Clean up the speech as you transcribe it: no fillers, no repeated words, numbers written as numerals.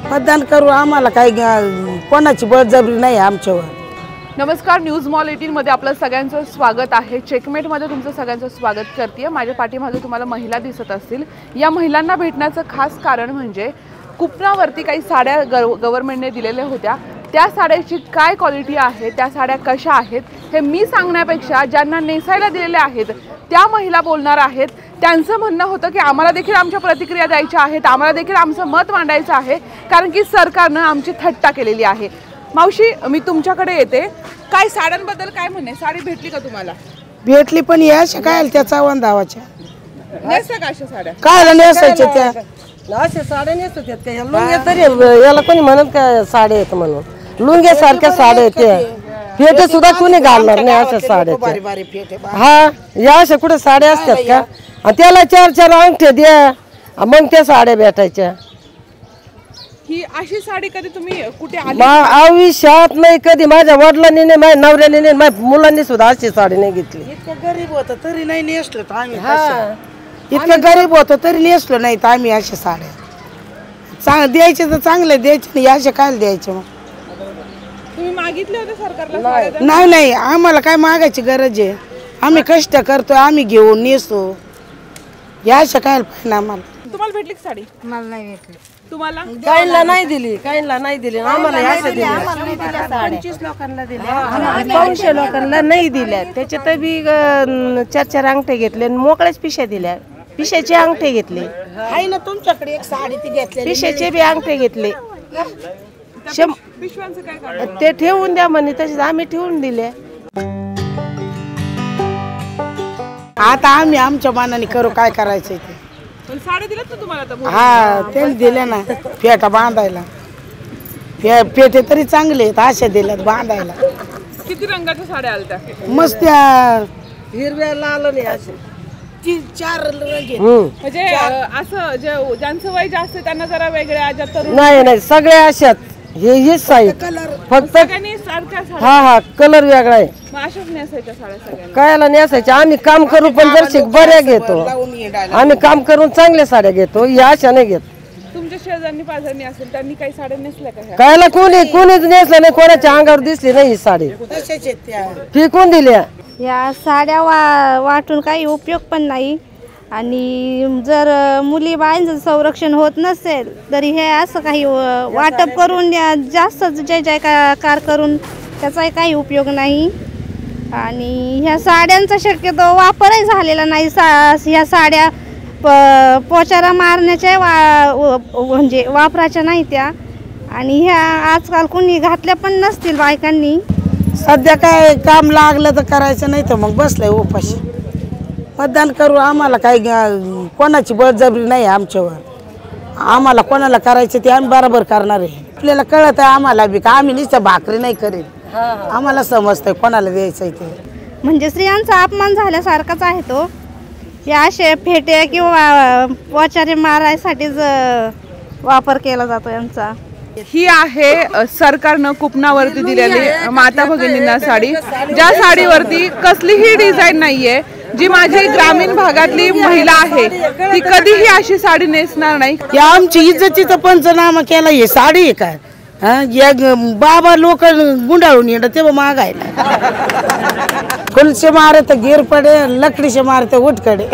मतदान करू, आम्हाला काही कोणाची बळजबरी नाही आमच्यावर। नमस्कार, न्यूज मॉल 18 मध्ये आपलं सगळ्यांचं स्वागत आहे। चेकमेट मध्ये तुमचं सगळ्यांचं स्वागत करते। माझ्या पाठीमागे तुम्हाला महिला दिसत असतील। या महिलांना भेटण्याचं खास कारण म्हणजे कुपनावरती काही साड्या गव्हर्नमेंटने दिलेल्या होत्या। त्या साड्याची काय क्वालिटी आहे, त्या साड्या कशा आहेत हे मी सांगण्यापेक्षा ज्यांना नेसायला दिलेल्या आहेत त्या महिला बोलणार आहेत। त्यांचं म्हणणं होतं की आम्हाला देखील आमच्या प्रतिक्रिया द्यायच्या आहेत, आम्हाला देखील आमचं मत मांडायचं आहे, कारण की सरकारनं आमची थट्टा केलेली आहे। मावशी, मी तुमच्याकडे येते। काय साड्यांबद्दल काय म्हणणे? साडी भेटली का तुम्हाला? भेटली, पण या काय त्या चव्हाण धावाच्या नेसा का अशा साड्या? काय नेसायच्या त्या अशा साड्या नेसत आहेत का? लुंग्या तरी याला कोणी म्हणत का साड्या आहेत म्हणून? लुंग्या सारख्या साड्या आहेत, फेटे सुद्धा कोणी घालणार नाही अशा साड्या। हा, या अशा कुठे साड्या असतात का? आणि त्याला 4-4 अंगठे द्या, मग त्या साड्या भेटायच्या। ही अशी साडी कधी तुम्ही कुठे आली? आयुष्यात नाही कधी। माझ्या वडिलांनी नाही, माझ्या नवऱ्याने नाही, माझ्या मुलांनी सुद्धा अशी साडी नाही घेतली। इतकं गरीब होतं तरी नाही नेसलो आम्ही। इतकं गरीब होतं तरी नेसलो नाही तर आम्ही अशा साड्या द्यायचे तर चांगले द्यायचे नाही, अशा काय द्यायचे? मग तुम्ही मागितले होते सरकारला? नाही, आम्हाला काय मागायची गरज आहे? आम्ही कष्ट करतो, आम्ही घेऊन नेसतो, या अशा काय पाहिजे आम्हाला। तुम्हाला भेटली साडी? मला नाही भेटली। तुम्हाला? काहींना नाही दिली, काहींना नाही दिली, आम्हाला अशा दिल्या। 25 लोकांना दिल्या, 200 लोकांना नाही दिल्या। त्याच्यात बी 4-4 अंगठे घेतले, मोकळ्याच पिशा दिल्या, पिशाचे अंगठे घेतले। आहे ना तुमच्याकडे एक साडी ती घेतली, पिशाचे बी अंगठे घेतले। पिशव्यांचं काय काढलं? ते ठेवून द्या म्हणे, तसेच आम्ही ठेवून दिले। आता आम्ही आमच्या मनाने करू, काय करायचं ते। पण साड्या दिल्यात ना तुम्हाला आता? हा, त्यांनी दिल्या ना फेटा बांधायला। पेटे तरी चांगले आहेत, अशा दिल्यात बांधायला। किती रंगाच्या साड्या आल्या? मस्त त्या हिरव्या लाल नाही असे 3-4 रंग आहेत। म्हणजे असं ज्यांचं वय जास्त आहे त्यांना जरा वेगळ्या, ज्या तरुण नाही, सगळ्या अशात हेच साईड फक्त। सगळ्यांनी सारख्या साड्या? हा, कलर वेगळा आहे। मग अशाच नेसायच्या साड्या सगळ्यांना? कायला नेसायच्या? आम्ही काम करू पण जर बऱ्या घेतो, आम्ही काम करून चांगल्या साड्या घेतो, या अशा नाही घेत। तुमच्या शेजारनी पाजारनी असेल त्यांनी काही साड्या नेसल्या का? कायला कोणीच नेसलं नाही, कोणाच्या अंगावर दिसली नाही ही साडी, फेकून दिल्या। या साड्या वाटून काही उपयोग पण नाही। आणि जर मुली बाळांचं संरक्षण होत नसेल तरी हे असं काही वाटप करून जास्त जय जयकार करून त्याचाही काही उपयोग नाही। आणि ह्या साड्यांचा शक्यतो वापरही झालेला नाही। ह्या साड्या पोचारा मारण्याच्या म्हणजे वापराच्या नाही त्या, आणि ह्या आजकाल कोणी घातल्या पण नसतील बायकांनी। सध्या काय काम लागलं तर करायचं, नाही तर मग बसलंय उपाशी। मतदान करू, आम्हाला काही कोणाची बळजबरी नाही आमच्यावर। आम्हाला कोणाला करायचं ते आम्ही बरोबर करणार आहे। आपल्याला कळत आहे आम्हाला बी का आम्ही नुसतं भाकरी नाही करेल, आम्हाला समजतंय कोणाला द्यायचंय ते। म्हणजे स्त्रियांचा अपमान झाल्यासारखाच आहे तो। या असे फेटे किंवा पोचारे मारायसाठीच वापर केला जातो यांचा। ही आहे सरकारनं कुपनावरती दिलेली माता भगिनींना साडी, ज्या साडीवरती कसलीही डिझाईन नाहीये। जी माझी ग्रामीण भागातली महिला आहे ती कधीही अशी साडी नेसणार नाही। या आमची इज्जतीचा पंचनामा केला, हे साडी आहे काय? या बाबा लोक गुंडाळून येणं तेव्हा मागायला। फुलसे मारे तर गिर पडे, लकड़ी से मारे तो उठ खड़े।